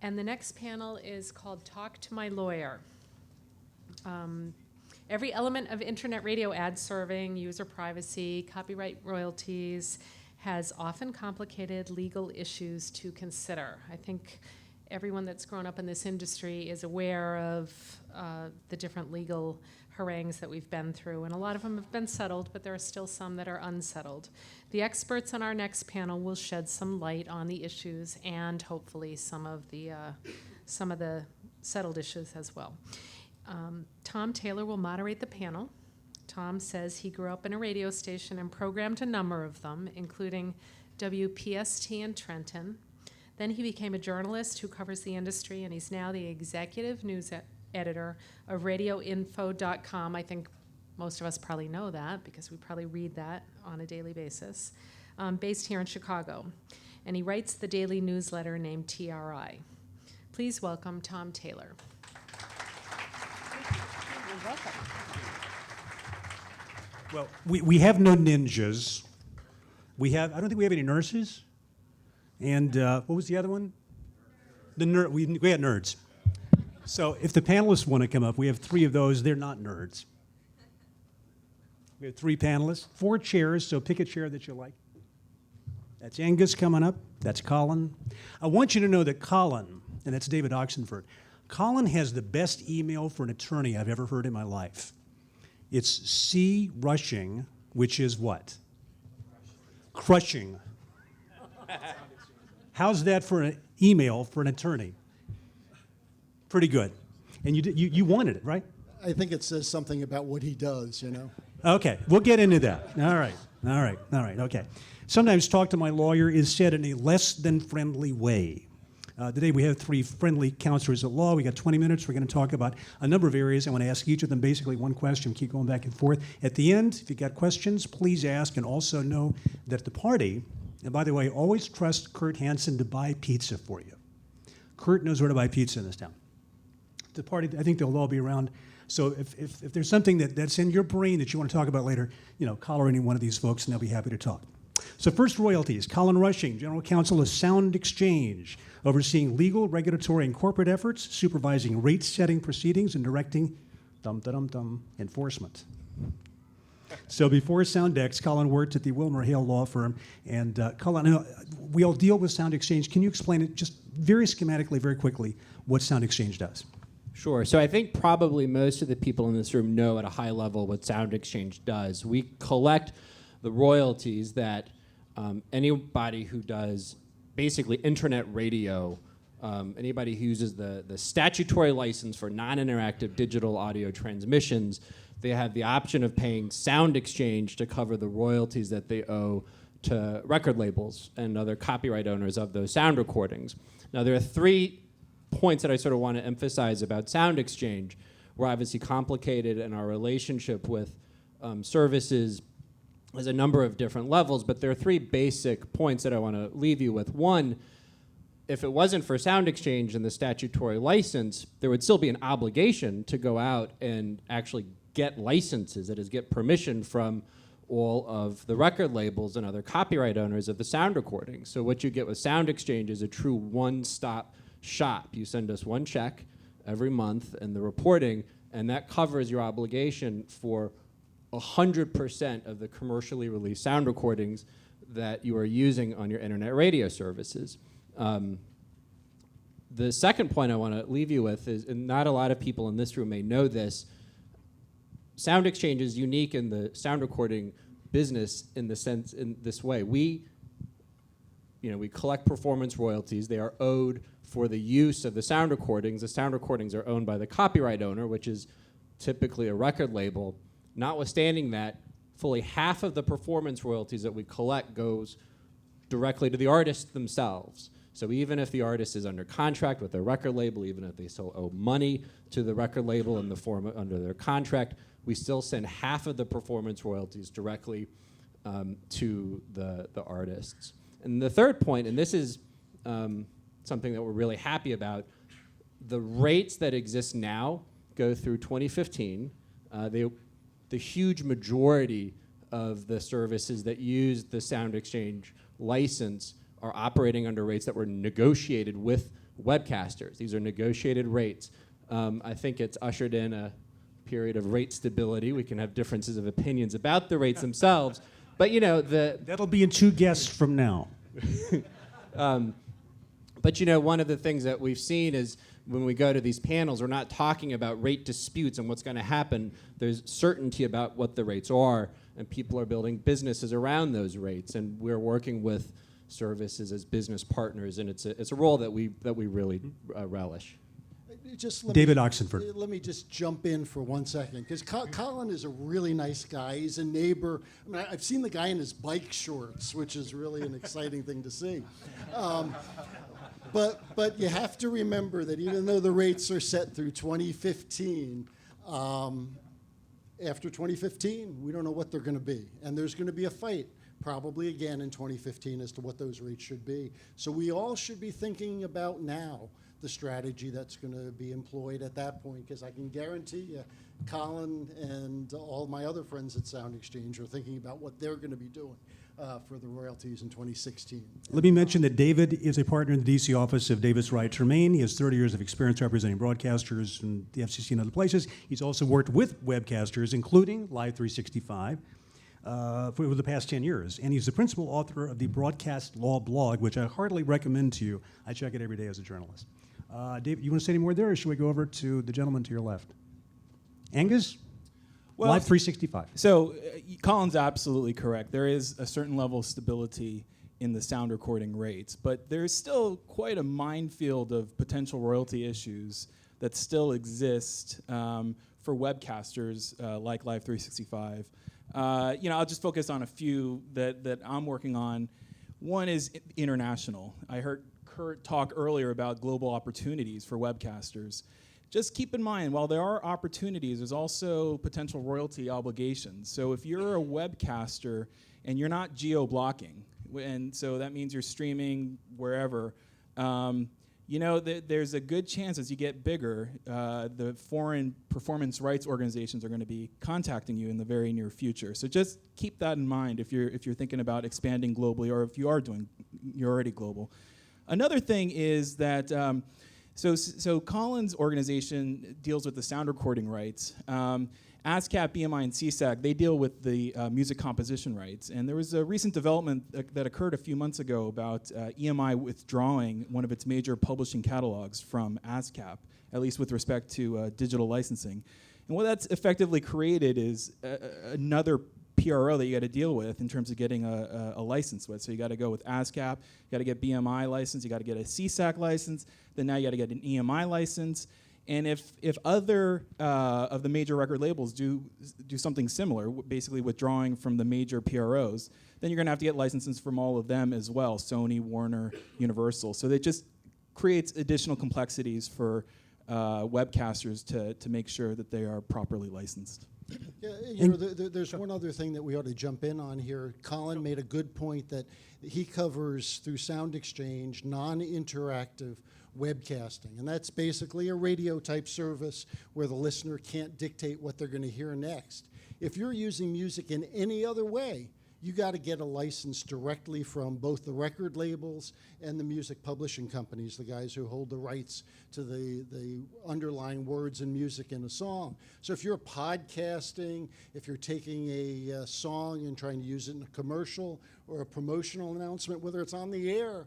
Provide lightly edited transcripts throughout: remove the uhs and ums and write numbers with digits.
And the next panel is called Talk to My Lawyer. Every element of internet radio ad serving, user privacy, copyright royalties, has often complicated legal issues to consider. I think everyone that's grown up in this industry is aware of the different legal harangues that we've been through, and a lot of them have been settled, but there are still some that are unsettled. The experts on our next panel will shed some light on the issues and hopefully some of the settled issues as well. Tom Taylor will moderate the panel. Tom says he grew up in a radio station and programmed a number of them, including WPST in Trenton. Then he became a journalist who covers the industry, and he's now the executive news editor of radioinfo.com. I think most of us probably know that because we probably read that on a daily basis, based here in Chicago. And he writes the daily newsletter named TRI. Please welcome Tom Taylor. You're welcome. Well, we have no ninjas. I don't think we have any nurses. And what was the other one? We got nerds. So if the panelists want to come up, we have 3 of those. They're not nerds. We have 3 panelists, 4 chairs, so pick a chair that you like. That's Angus coming up. That's Colin. I want you to know that Colin, and that's David Oxenford, Colin has the best email for an attorney I've ever heard in my life. It's C. Rushing, which is what? Crushing. How's that for an email for an attorney? Pretty good. And you wanted it, right? I think it says something about what he does, you know. Okay, we'll get into that. All right, okay. Sometimes talk to my lawyer is said in a less than friendly way. Today we have 3 friendly counselors at law. We got 20 minutes. We're going to talk about a number of areas. I want to ask each of them basically one question. Keep going back and forth. At the end, if you've got questions, please ask, and also know that at the party, and by the way, always trust Kurt Hansen to buy pizza for you. Kurt knows where to buy pizza in this town. The party, I think they'll all be around. So if there's something that's in your brain that you want to talk about later, call any one of these folks and they'll be happy to talk. So first, royalties. Colin Rushing, General Counsel of Sound Exchange, overseeing legal, regulatory, and corporate efforts, supervising rate-setting proceedings, and directing enforcement. So before Soundex, Colin worked at the Wilmer Hale Law Firm. And Colin, we all deal with Sound Exchange. Can you explain it just very schematically, very quickly, what Sound Exchange does? Sure. So I think probably most of the people in this room know at a high level what Sound Exchange does. We collect the royalties that anybody who does basically internet radio, anybody who uses the statutory license for non-interactive digital audio transmissions, they have the option of paying Sound Exchange to cover the royalties that they owe to record labels and other copyright owners of those sound recordings. Now, there are 3 points that I sort of want to emphasize about Sound Exchange. We're obviously complicated in our relationship with services as a number of different levels, but there are 3 basic points that I want to leave you with. One, if it wasn't for Sound Exchange and the statutory license, there would still be an obligation to go out and actually get licenses, that is, get permission from all of the record labels and other copyright owners of the sound recording. So what you get with Sound Exchange is a true one-stop shop. You send us 1 check every month and the reporting, and that covers your obligation for 100% of the commercially released sound recordings that you are using on your internet radio services. The second point I want to leave you with is, and not a lot of people in this room may know this, Sound Exchange is unique in the sound recording business in this way. We collect performance royalties. They are owed for the use of the sound recordings. The sound recordings are owned by the copyright owner, which is typically a record label. Notwithstanding that, fully half of the performance royalties that we collect goes directly to the artists themselves. So even if the artist is under contract with their record label, even if they still owe money to the record label in the form under their contract, we still send half of the performance royalties directly to the artists. And the third point, and this is something that we're really happy about, the rates that exist now go through 2015. The huge majority of the services that use the Sound Exchange license are operating under rates that were negotiated with webcasters. These are negotiated rates. I think it's ushered in a period of rate stability. We can have differences of opinions about the rates themselves, but That'll be in 2 guests from now. But one of the things that we've seen is when we go to these panels, we're not talking about rate disputes and what's going to happen. There's certainty about what the rates are, and people are building businesses around those rates. And we're working with services as business partners, and it's a role that we really relish. David Oxenford. Let me just jump in for 1 second, because Colin is a really nice guy. He's a neighbor. I mean, I've seen the guy in his bike shorts, which is really an exciting thing to see. But you have to remember that even though the rates are set through 2015, after 2015, we don't know what they're going to be. And there's going to be a fight, probably again in 2015, as to what those rates should be. So we all should be thinking about now the strategy that's going to be employed at that point, because I can guarantee you, Colin and all my other friends at Sound Exchange are thinking about what they're going to be doing for the royalties in 2016. Let me mention that David is a partner in the D.C. office of Davis Wright Tremaine. He has 30 years of experience representing broadcasters and the FCC and other places. He's also worked with webcasters, including Live 365, for the past 10 years. And he's the principal author of the Broadcast Law blog, which I heartily recommend to you. I check it every day as a journalist. David, you want to say any more there, or should we go over to the gentleman to your left? Angus? Well, Live 365. So Colin's absolutely correct. There is a certain level of stability in the sound recording rates, but there's still quite a minefield of potential royalty issues that still exist for webcasters like Live 365. I'll just focus on a few that I'm working on. One is international. I heard Kurt talk earlier about global opportunities for webcasters. Just keep in mind, while there are opportunities, there's also potential royalty obligations. So if you're a webcaster and you're not geo-blocking, and so that means you're streaming wherever, there's a good chance as you get bigger, the foreign performance rights organizations are going to be contacting you in the very near future. So just keep that in mind if you're thinking about expanding globally, or if you're already global. Another thing is that so Colin's organization deals with the sound recording rights. ASCAP, BMI, and CSAC, they deal with the music composition rights. And there was a recent development that occurred a few months ago about EMI withdrawing one of its major publishing catalogs from ASCAP, at least with respect to digital licensing. And what that's effectively created is another PRO that you got to deal with in terms of getting a license with. So you got to go with ASCAP, you got to get BMI license, you got to get a CSAC license, then now you got to get an EMI license. And if other of the major record labels do something similar, basically withdrawing from the major PROs, then you're going to have to get licenses from all of them as well, Sony, Warner, Universal. So that just creates additional complexities for webcasters to make sure that they are properly licensed. Yeah, there's one other thing that we ought to jump in on here. Colin made a good point that he covers through Sound Exchange non-interactive webcasting, and that's basically a radio type service where the listener can't dictate what they're going to hear next. If you're using music in any other way, you got to get a license directly from both the record labels and the music publishing companies, the guys who hold the rights to the underlying words and music in a song. So if you're podcasting, if you're taking a song and trying to use it in a commercial or a promotional announcement, whether it's on the air,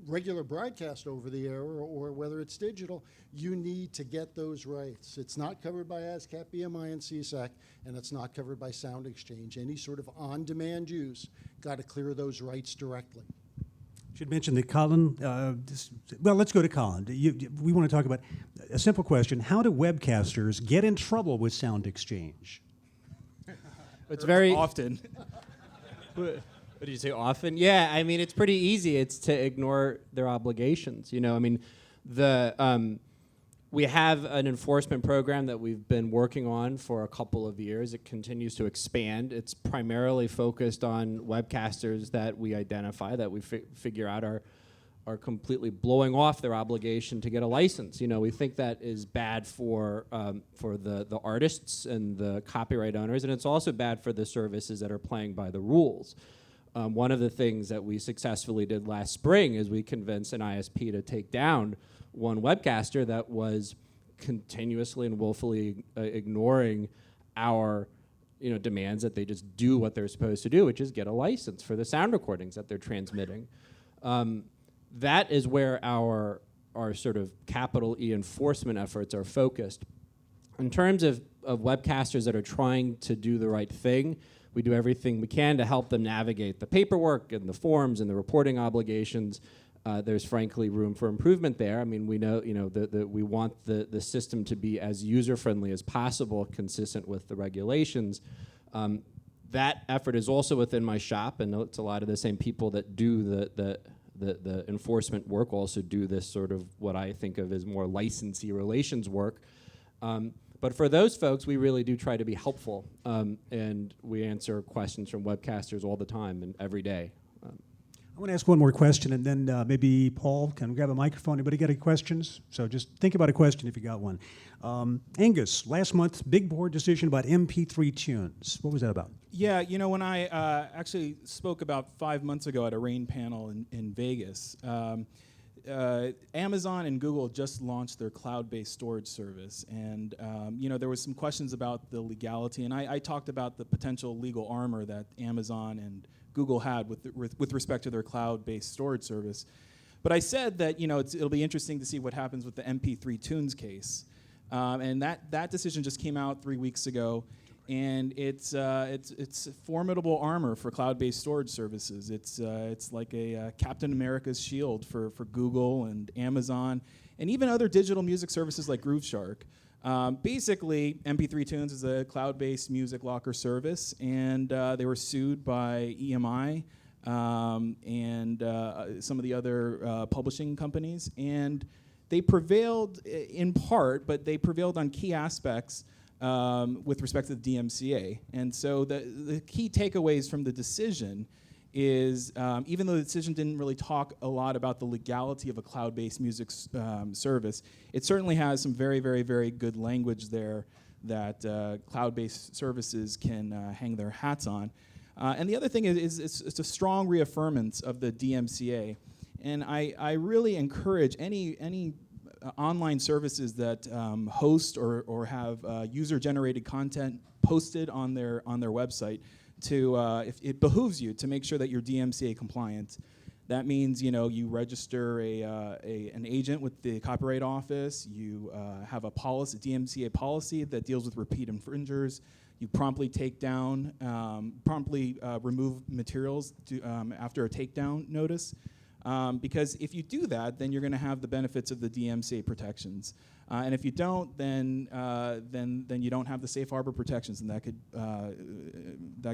regular broadcast over the air, or whether it's digital, you need to get those rights. It's not covered by ASCAP, BMI, and CSAC, and it's not covered by Sound Exchange. Any sort of on-demand use, got to clear those rights directly. Should mention that Colin, let's go to Colin. We want to talk about a simple question. How do webcasters get in trouble with Sound Exchange? It's very often. What did you say, often? Yeah, I mean, it's pretty easy. It's to ignore their obligations. We have an enforcement program that we've been working on for a couple of years. It continues to expand. It's primarily focused on webcasters that we identify, that we figure out are completely blowing off their obligation to get a license. We think that is bad for the artists and the copyright owners, and it's also bad for the services that are playing by the rules. One of the things that we successfully did last spring is we convinced an ISP to take down one webcaster that was continuously and willfully ignoring our demands that they just do what they're supposed to do, which is get a license for the sound recordings that they're transmitting. That is where our sort of capital E enforcement efforts are focused. In terms of webcasters that are trying to do the right thing, we do everything we can to help them navigate the paperwork and the forms and the reporting obligations. There's frankly room for improvement there. I mean, we know, that we want the system to be as user-friendly as possible, consistent with the regulations. That effort is also within my shop, and it's a lot of the same people that do the enforcement work also do this sort of what I think of as more licensee relations work. But for those folks, we really do try to be helpful, and we answer questions from webcasters all the time and every day. I want to ask one more question, and then maybe Paul can grab a microphone. Anybody got any questions? So just think about a question if you got one. Angus, last month, big board decision about MP3 tunes. What was that about? Yeah, when I actually spoke about 5 months ago at a RAIN panel in Vegas, Amazon and Google just launched their cloud-based storage service, and there was some questions about the legality, and I talked about the potential legal armor that Amazon and Google had with respect to their cloud-based storage service. But I said that it'll be interesting to see what happens with the MP3 tunes case, and that decision just came out 3 weeks ago. And it's formidable armor for cloud-based storage services. It's like a Captain America's shield for Google and Amazon, and even other digital music services like Grooveshark. Basically, MP3 Tunes is a cloud-based music locker service, and they were sued by EMI and some of the other publishing companies, and they prevailed in part, but they prevailed on key aspects with respect to the DMCA. And so the key takeaways from the decision is, even though the decision didn't really talk a lot about the legality of a cloud-based music service, it certainly has some very, very, very good language there that cloud-based services can hang their hats on. And the other thing is it's a strong reaffirmance of the DMCA. And I really encourage any online services that host or have user-generated content posted on their website to, if it behooves you to make sure that you're DMCA compliant. That means you register an agent with the Copyright Office. You have a policy, DMCA policy that deals with repeat infringers. You promptly take down, remove materials after a takedown notice. Because if you do that, then you're going to have the benefits of the DMCA protections, and if you don't, then you don't have the safe harbor protections, and that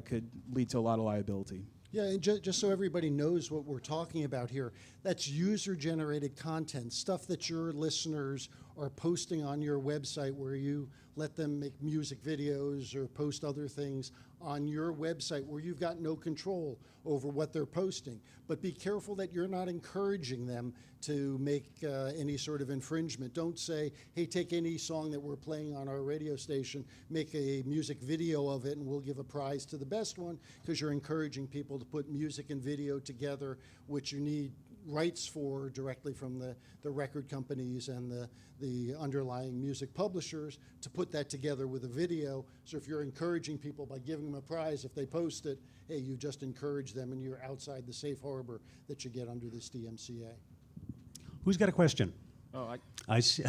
could lead to a lot of liability. Yeah, and just so everybody knows what we're talking about here, that's user-generated content, stuff that your listeners are posting on your website where you let them make music videos or post other things on your website where you've got no control over what they're posting. But be careful that you're not encouraging them to make any sort of infringement. Don't say, hey, take any song that we're playing on our radio station, make a music video of it, and we'll give a prize to the best one, because you're encouraging people to put music and video together, which you need rights for directly from the record companies and the underlying music publishers to put that together with a video. So if you're encouraging people by giving them a prize, if they post it, hey, you just encourage them and you're outside the safe harbor that you get under this DMCA. Who's got a question? Oh, I see.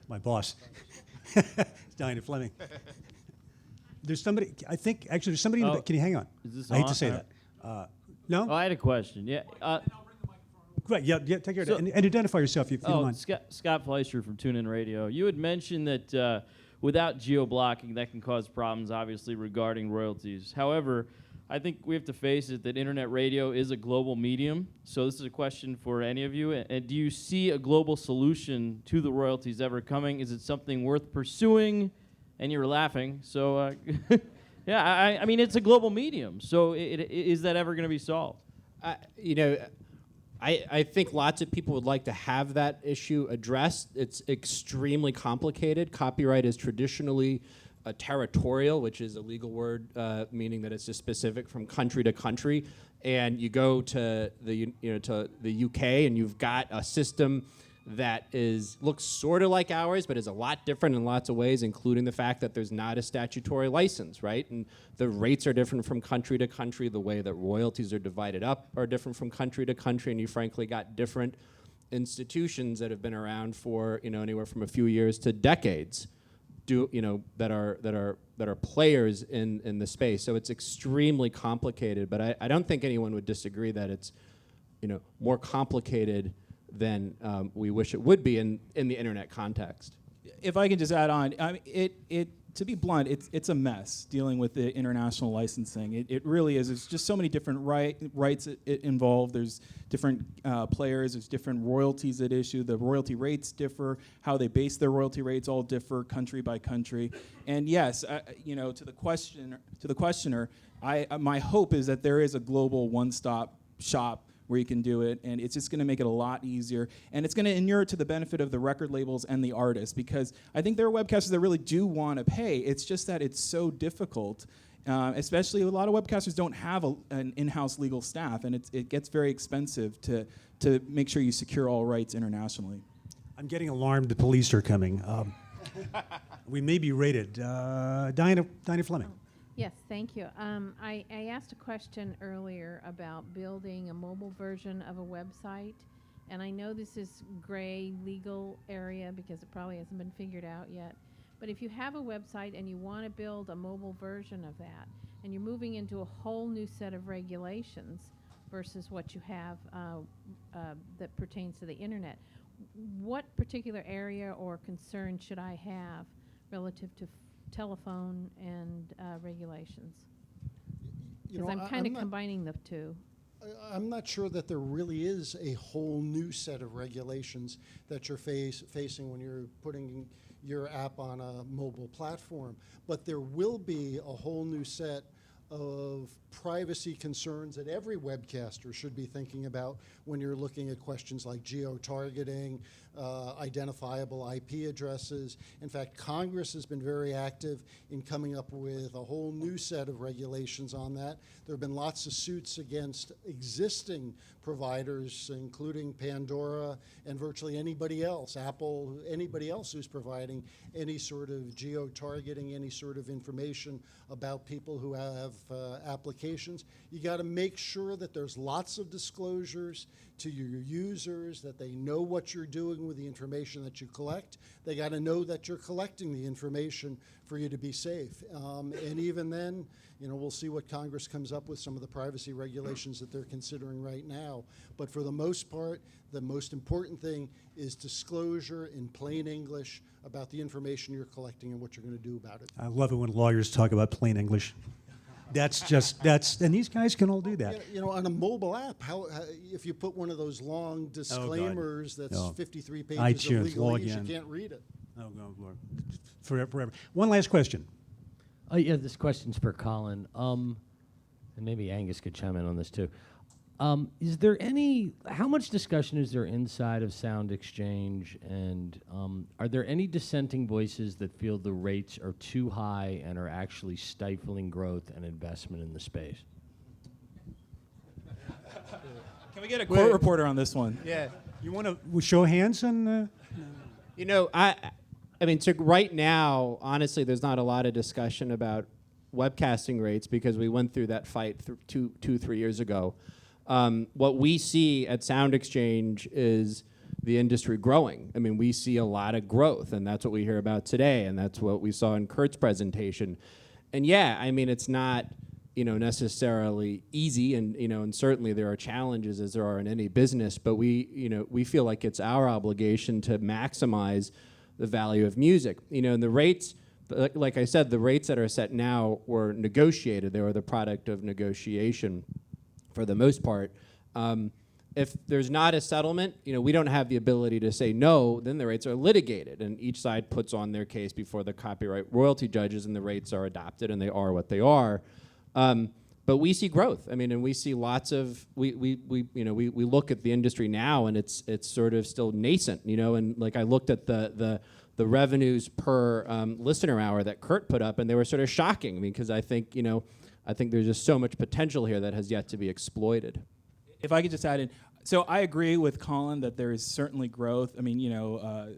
My boss. Diana Fleming. There's somebody, I think, actually, there's somebody in the back. Can you hang on? Is this I hate on? to say that. No? Oh, I had a question. Yeah. Great, yeah, take care of So- that. And identify yourself if you don't mind. Scott Fleischer from TuneIn Radio. You had mentioned that without geo-blocking, that can cause problems, obviously, regarding royalties. However, I think we have to face it that internet radio is a global medium. So this is a question for any of you. And do you see a global solution to the royalties ever coming? Is it something worth pursuing? And you were laughing. So, yeah, I mean, it's a global medium. So is that ever going to be solved? I think lots of people would like to have that issue addressed. It's extremely complicated. Copyright is traditionally a territorial, which is a legal word meaning that it's just specific from country to country, and you go to to the UK and you've got a system that looks sort of like ours, but is a lot different in lots of ways, including the fact that there's not a statutory license, right? And the rates are different from country to country. The way that royalties are divided up are different from country to country, and you frankly got different institutions that have been around for anywhere from a few years to decades, that are players in the space. So it's extremely complicated, but I don't think anyone would disagree that it's more complicated than we wish it would be in the internet context. If I can just add on, I mean, to be blunt, it's a mess dealing with the international licensing. It really is. There's just so many different rights involved. There's different players. There's different royalties at issue. The royalty rates differ. How they base their royalty rates all differ country by country. And yes, to the questioner, my hope is that there is a global one-stop shop where you can do it, and it's just going to make it a lot easier, and it's going to inure to the benefit of the record labels and the artists, because I think there are webcasters that really do want to pay. It's just that it's so difficult, especially a lot of webcasters don't have an in-house legal staff, and it gets very expensive to make sure you secure all rights internationally. I'm getting alarmed. The police are coming. We may be rated. Diana Fleming. Yes, thank you. I asked a question earlier about building a mobile version of a website, and I know this is gray legal area because it probably hasn't been figured out yet. But if you have a website and you want to build a mobile version of that, and you're moving into a whole new set of regulations versus what you have that pertains to the internet, what particular area or concern should I have relative to telephone and regulations? Because I'm kind of combining the two. I'm not sure that there really is a whole new set of regulations that you're facing when you're putting your app on a mobile platform. But there will be a whole new set of privacy concerns that every webcaster should be thinking about when you're looking at questions like geo-targeting, identifiable IP addresses. In fact, Congress has been very active in coming up with a whole new set of regulations on that. There have been lots of suits against existing providers, including Pandora and virtually anybody else, Apple, anybody else who's providing any sort of geo-targeting, any sort of information about people who have applications. You got to make sure that there's lots of disclosures to your users, that they know what you're doing with the information that you collect. They got to know that you're collecting the information for you to be safe. And even then, we'll see what Congress comes up with, some of the privacy regulations that they're considering right now. But for the most part, the most important thing is disclosure in plain English about the information you're collecting and what you're going to do about it. I love it when lawyers talk about plain English. And these guys can all do that. On a mobile app, if you put one of those long disclaimers that's 53 pages iTunes, of legalese, you login. can't read it. Oh, no, Lord. Forever. One last question. Yeah, this question's for Colin. And maybe Angus could chime in on this too. Is there how much discussion is there inside of Sound Exchange, and are there any dissenting voices that feel the rates are too high and are actually stifling growth and investment in the space? Can we get a court reporter on this one? Yeah. You want to show hands on? I mean, so right now, honestly, there's not a lot of discussion about webcasting rates because we went through that fight 3 years ago. What we see at Sound Exchange is the industry growing. I mean, we see a lot of growth, and that's what we hear about today, and that's what we saw in Kurt's presentation. And yeah, I mean, it's not necessarily easy, and certainly there are challenges as there are in any business, but we feel like it's our obligation to maximize the value of music. And the rates, like I said, the rates that are set now were negotiated. They were the product of negotiation for the most part. If there's not a settlement, we don't have the ability to say no, then the rates are litigated, and each side puts on their case before the copyright royalty judges, and the rates are adopted, and they are what they are. But we see growth. I mean, and we see lots of we look at the industry now, and it's sort of still nascent, and like I looked at the the revenues per listener hour that Kurt put up, and they were sort of shocking because I think there's just so much potential here that has yet to be exploited. If I could just add in, so I agree with Colin that there is certainly growth. I mean,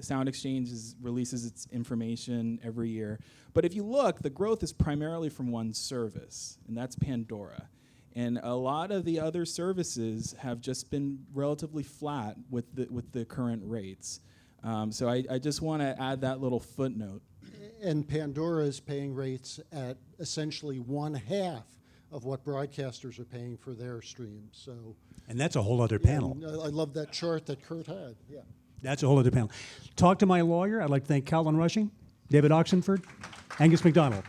Sound Exchange releases its information every year. But if you look, the growth is primarily from one service, and that's Pandora. And a lot of the other services have just been relatively flat with the current rates. So I just want to add that little footnote. And Pandora is paying rates at essentially 1/2 of what broadcasters are paying for their streams. So, And that's a whole other panel. and I love that chart that Kurt had. Yeah. That's a whole other panel. Talk to my lawyer. I'd like to thank Colin Rushing, David Oxenford, Angus McDonald.